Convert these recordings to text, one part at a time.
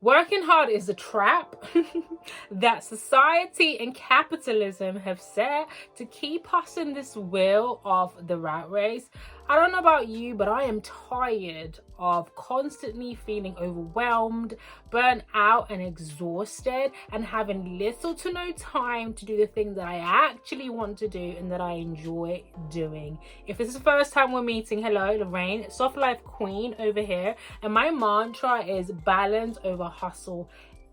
Working hard is a trap that society and capitalism have set to keep us in this wheel of the rat race. I don't know about you, but I am tired of constantly feeling overwhelmed, burnt out and exhausted, and having little to no time to do the things that I actually want to do and that I enjoy doing. If this is the first time we're meeting, hello, Lorraine, Soft Life Queen over here, and my mantra is balance over hustle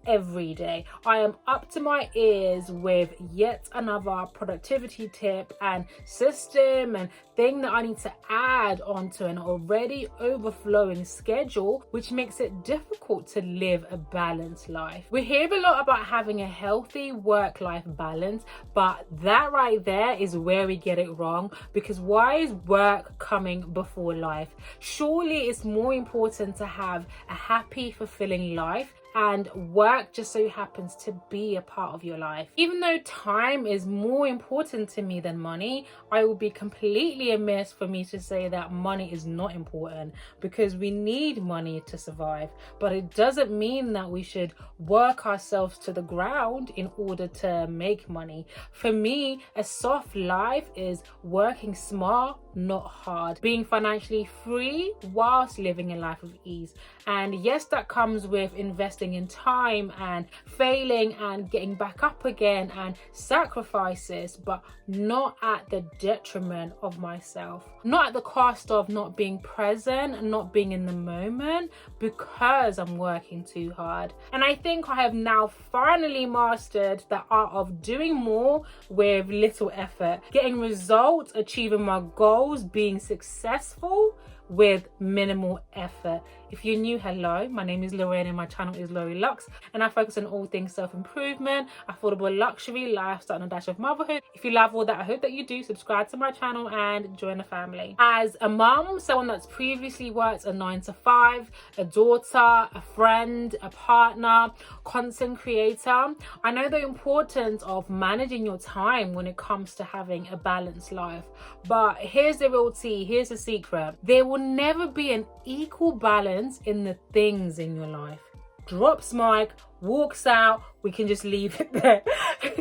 every day. I am up to my ears with yet another productivity tip and system and thing that I need to add onto an already overflowing schedule, which makes it difficult to live a balanced life. We hear a lot about having a healthy work-life balance, but that right there is where we get it wrong, because why is work coming before life? Surely it's more important to have a happy, fulfilling life, and work just so happens to be a part of your life. Even though time is more important to me than money, I will be completely amiss for me to say that money is not important, because we need money to survive. But it doesn't mean that we should work ourselves to the ground in order to make money. For me, a soft life is working smart, not hard, being financially free whilst living a life of ease. And yes, that comes with investing in time and failing and getting back up again and sacrifices, but not at the detriment of myself, not at the cost of not being present and not being in the moment because I'm working too hard. And I think I have now finally mastered the art of doing more with little effort, getting results, achieving my goals, being successful with minimal effort. If you're new, hello, my name is Lorraine and my channel is Lori Lux, and I focus on all things self-improvement, affordable luxury, lifestyle and a dash of motherhood. If you love all that, I hope that you do subscribe to my channel and join the family. As a mum, someone that's previously worked a 9-to-5, a daughter, a friend, a partner, content creator, I know the importance of managing your time when it comes to having a balanced life. But here's the real tea, here's the secret. There will never be an equal balance in the things in your life. Drops mic, walks out, we can just leave it there.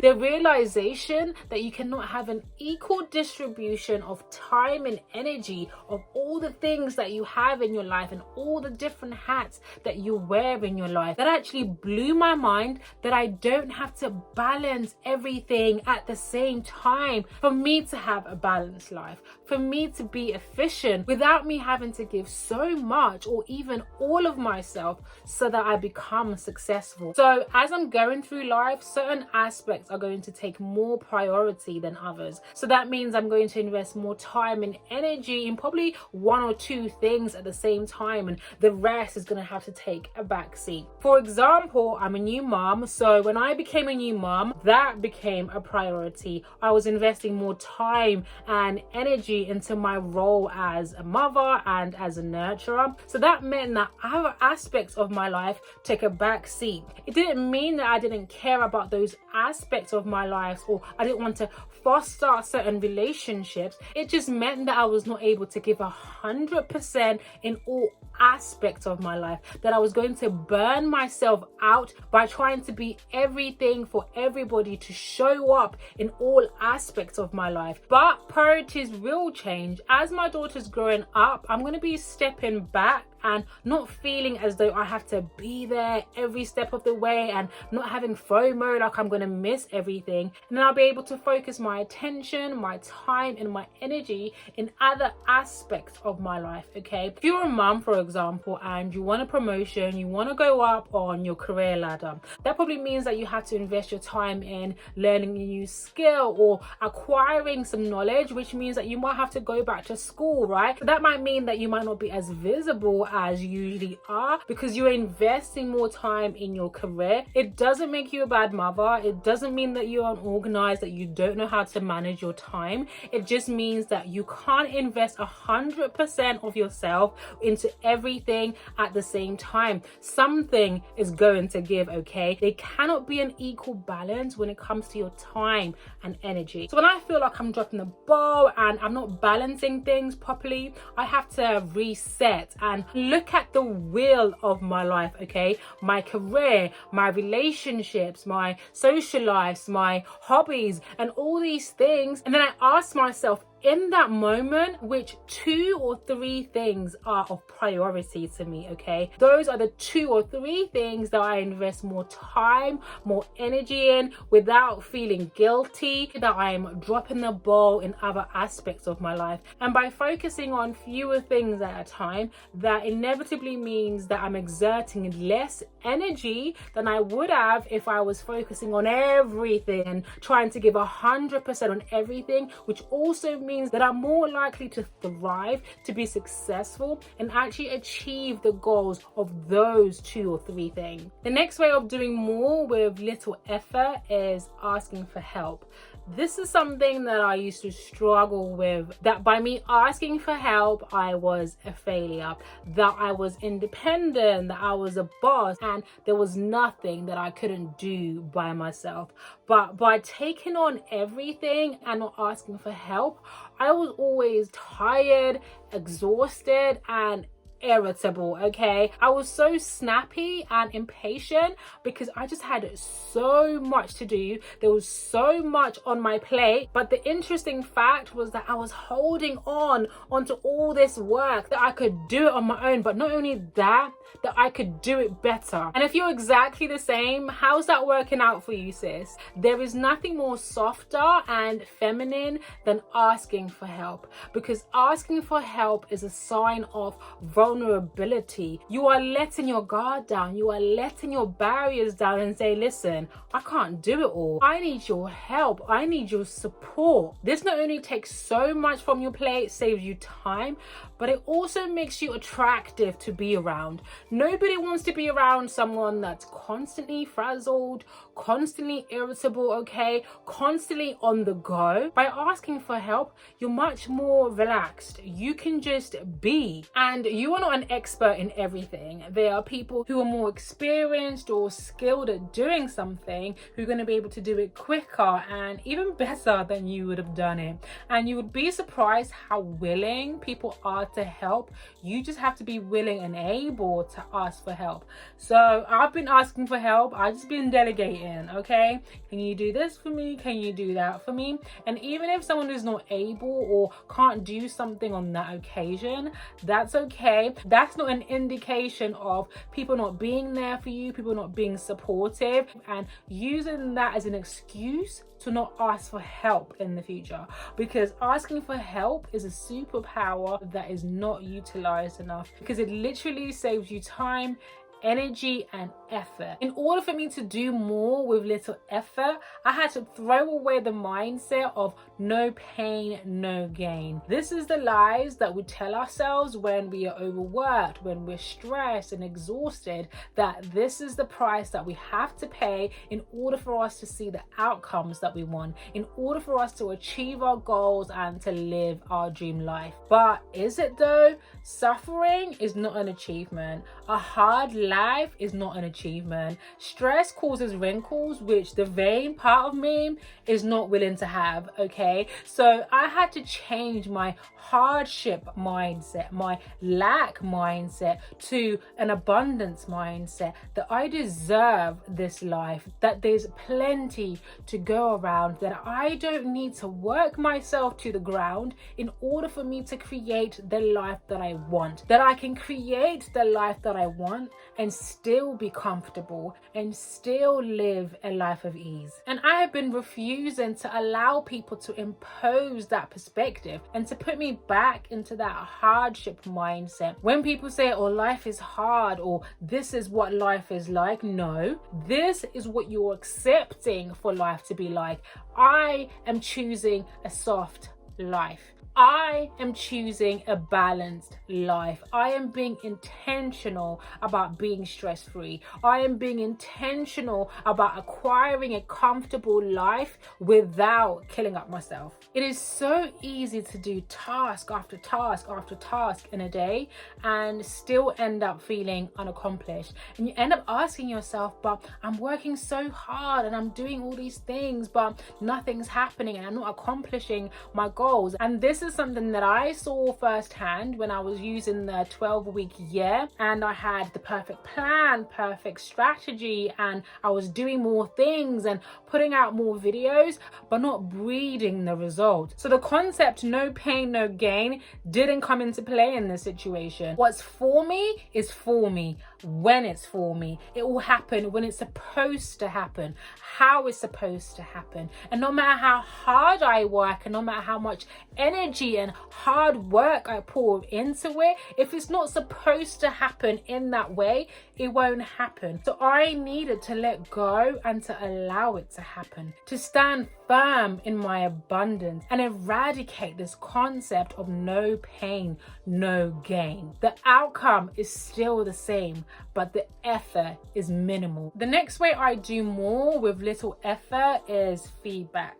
The realization that you cannot have an equal distribution of time and energy of all the things that you have in your life and all the different hats that you wear in your life, that actually blew my mind, that I don't have to balance everything at the same time for me to have a balanced life, for me to be efficient without me having to give so much or even all of myself so that I become successful. So as I'm going through life, certain aspects are going to take more priority than others. So that means I'm going to invest more time and energy in probably one or two things at the same time, and the rest is going to have to take a back seat. For example, I'm a new mom, so when I became a new mom, that became a priority. I was investing more time and energy into my role as a mother and as a nurturer. So that meant that other aspects of my life took a back seat. It didn't mean that I didn't care about those aspects of my life or I didn't want to foster certain relationships. It just meant that I was not able to give 100% in all aspects of my life, that I was going to burn myself out by trying to be everything for everybody, to show up in all aspects of my life. But priorities will change. As my daughter's growing up, I'm going to be stepping back and not feeling as though I have to be there every step of the way and not having FOMO, like I'm going to miss everything. And then I'll be able to focus my attention, my time and my energy in other aspects of my life, okay? If you're a mum, for example, and you want a promotion, you want to go up on your career ladder, that probably means that you have to invest your time in learning a new skill or acquiring some knowledge, which means that you might have to go back to school, right? That might mean that you might not be as visible as you usually are because you're investing more time in your career. It doesn't make you a bad mother. It doesn't mean that you're unorganized, that you don't know how to manage your time. It just means that you can't invest 100% of yourself into everything at the same time. Something is going to give, okay? There cannot be an equal balance when it comes to your time and energy. So when I feel like I'm dropping the ball and I'm not balancing things properly, I have to reset and look at the wheel of my life, okay? My career, my relationships, my social lives, my hobbies, and all these things. And then I ask myself, in that moment, which 2 or 3 things are of priority to me, okay? Those are the 2 or 3 things that I invest more time, more energy in without feeling guilty that I'm dropping the ball in other aspects of my life. And by focusing on fewer things at a time, that inevitably means that I'm exerting less energy than I would have if I was focusing on everything and trying to give 100% on everything, which also means that I'm more likely to thrive, to be successful, and actually achieve the goals of those 2 or 3 things. The next way of doing more with little effort is asking for help. This is something that I used to struggle with, that by me asking for help, I was a failure, that I was independent, that I was a boss, and there was nothing that I couldn't do by myself. But by taking on everything and not asking for help, I was always tired, exhausted, and irritable, okay? I was so snappy and impatient because I just had so much to do. There was so much on my plate. But the interesting fact was that I was holding onto all this work, that I could do it on my own, but not only that I could do it better. And if you're exactly the same, how's that working out for you, sis? There is nothing more softer and feminine than asking for help, because asking for help is a sign of vulnerability. You are letting your guard down, you are letting your barriers down and say, listen, I can't do it all. I need your help. I need your support. This not only takes so much from your plate, saves you time, but it also makes you attractive to be around. Nobody wants to be around someone that's constantly frazzled, constantly irritable, okay? Constantly on the go. By asking for help, you're much more relaxed. You can just be. And you are not an expert in everything. There are people who are more experienced or skilled at doing something who are going to be able to do it quicker and even better than you would have done it. And you would be surprised how willing people are to help. You just have to be willing and able to ask for help. So I've been asking for help. I've just been delegating, okay? Can you do this for me? Can you do that for me? And even if someone is not able or can't do something on that occasion, that's okay. That's not an indication of people not being there for you, people not being supportive, and using that as an excuse to not ask for help in the future, because asking for help is a superpower that is not utilized enough, because it literally saves you time, energy, and effort. In order for me to do more with little effort, I had to throw away the mindset of no pain, no gain. This is the lies that we tell ourselves when we are overworked, when we're stressed and exhausted, that this is the price that we have to pay in order for us to see the outcomes that we want, in order for us to achieve our goals and to live our dream life. But is it though? Suffering is not an achievement. A hard life is not an achievement. Stress causes wrinkles, which the vain part of me is not willing to have, okay? So I had to change my hardship mindset, my lack mindset, to an abundance mindset, that I deserve this life, that there's plenty to go around, that I don't need to work myself to the ground in order for me to create the life that I want, that I can create the life that I want and still be comfortable and still live a life of ease. And I have been refusing to allow people to impose that perspective and to put me back into that hardship mindset. When people say, oh, life is hard, or this is what life is like, no, this is what you're accepting for life to be like. I am choosing a soft life. I am choosing a balanced life. I am being intentional about being stress-free. I am being intentional about acquiring a comfortable life without killing up myself. It is so easy to do task after task after task in a day and still end up feeling unaccomplished. And you end up asking yourself, but I'm working so hard and I'm doing all these things, but nothing's happening and I'm not accomplishing my goals. And this is something that I saw firsthand when I was using the 12-week year, and I had the perfect plan, perfect strategy, and I was doing more things and putting out more videos, but not breeding the result. So the concept no pain, no gain didn't come into play in this situation. What's for me is for me when it's for me. It will happen when it's supposed to happen, how it's supposed to happen. And no matter how hard I work and no matter how much energy and hard work I pour into it, if it's not supposed to happen in that way, it won't happen. So I needed to let go and to allow it to happen, to stand firm in my abundance and eradicate this concept of no pain, no gain. The outcome is still the same, but the effort is minimal. The next way I do more with little effort is feedback.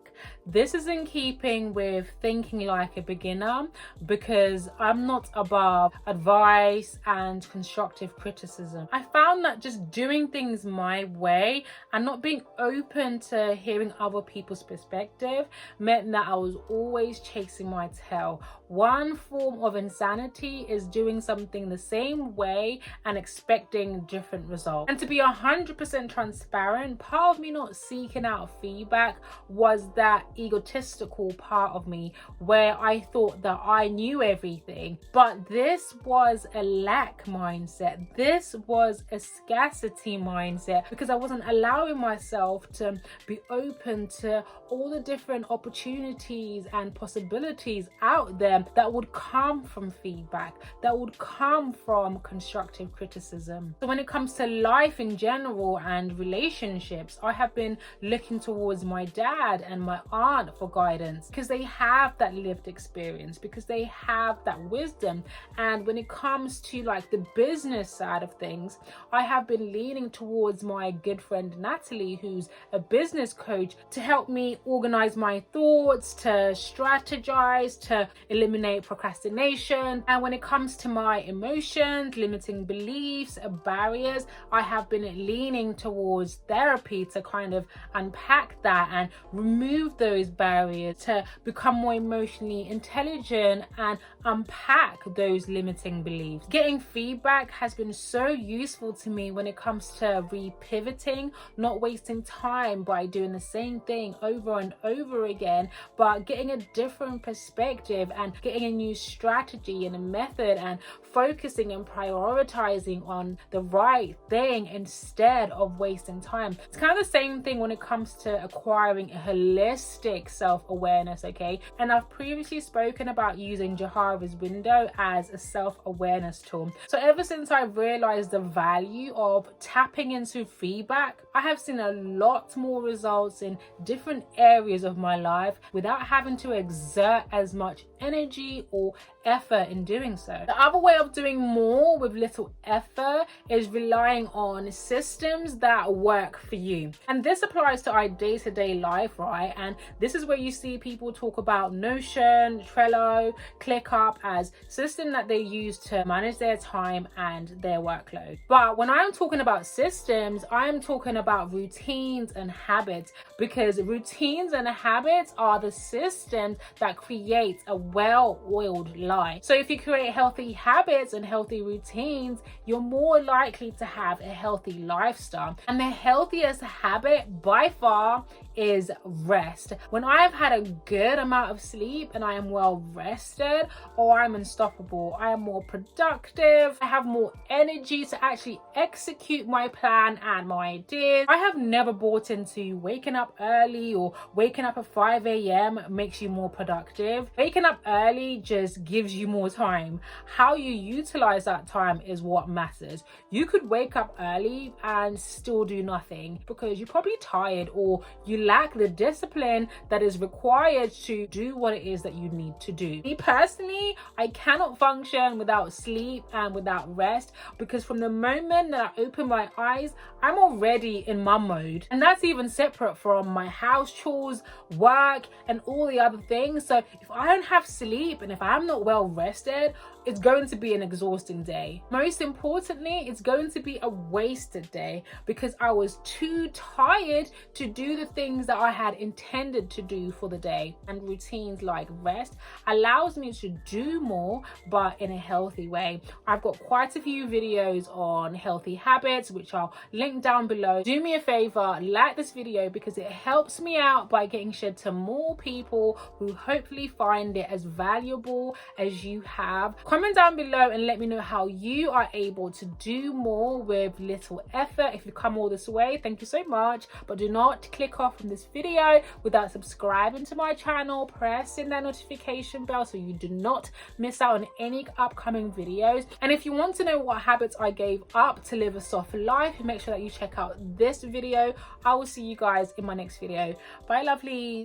This is in keeping with thinking like a beginner, because I'm not above advice and constructive criticism. I found that just doing things my way and not being open to hearing other people's perspective meant that I was always chasing my tail. One form of insanity is doing something the same way and expecting different results. And to be 100% transparent, part of me not seeking out feedback was that egotistical part of me where I thought that I knew everything. But this was a lack mindset. This was a scarcity mindset, because I wasn't allowing myself to be open to all the different opportunities and possibilities out there that would come from feedback, that would come from constructive criticism. So when it comes to life in general and relationships, I have been looking towards my dad and my aunt for guidance, because they have that lived experience, because they have that wisdom. And when it comes to like the business side of things, I have been leaning towards my good friend Natalie, who's a business coach, to help me organize my thoughts, to strategize, to eliminate procrastination. And when it comes to my emotions, limiting beliefs, barriers, I have been leaning towards therapy to kind of unpack that and remove those barriers, to become more emotionally intelligent and unpack those limiting beliefs. Getting feedback has been so useful to me when it comes to repivoting, not wasting time by doing the same thing over and over again, but getting a different perspective and getting a new strategy and a method and focusing and prioritizing on the right thing instead of wasting time. It's kind of the same thing when it comes to acquiring a holistic self-awareness, okay? And I've previously spoken about using Johari's window as a self-awareness tool. So ever since I realized the value of tapping into feedback, I have seen a lot more results in different areas of my life without having to exert as much energy or effort in doing so. The other way of doing more with little effort is relying on systems that work for you. And this applies to our day-to-day life, right? And this is where you see people talk about Notion, Trello, ClickUp as systems that they use to manage their time and their workload. But when I'm talking about systems, I'm talking about routines and habits, because routines and habits are the systems that create a well-oiled life. So if you create healthy habits and healthy routines, you're more likely to have a healthy lifestyle. And the healthiest habit by far is rest. When I've had a good amount of sleep and I am well rested, I'm unstoppable. I am more productive. I have more energy to actually execute my plan and my ideas. I have never bought into waking up early or waking up at 5 a.m. makes you more productive. Waking up early just gives you more time. How you utilize that time is what matters. You could wake up early and still do nothing because you're probably tired or you lack the discipline that is required to do what it is that you need to do. Me personally, I cannot function without sleep and without rest, because from the moment that I open my eyes, I'm already in mum mode. And that's even separate from my house chores, work, and all the other things. So if I don't have sleep and if I'm not well well rested, it's going to be an exhausting day. Most importantly, it's going to be a wasted day because I was too tired to do the things that I had intended to do for the day. And routines like rest allows me to do more, but in a healthy way. I've got quite a few videos on healthy habits, which I'll link down below. Do me a favor, like this video because it helps me out by getting shared to more people who hopefully find it as valuable as you have. Comment down below and let me know how you are able to do more with little effort. If you've come all this way, thank you so much. But do not click off from this video without subscribing to my channel, pressing that notification bell so you do not miss out on any upcoming videos. And if you want to know what habits I gave up to live a soft life, make sure that you check out this video. I will see you guys in my next video. Bye, lovelies.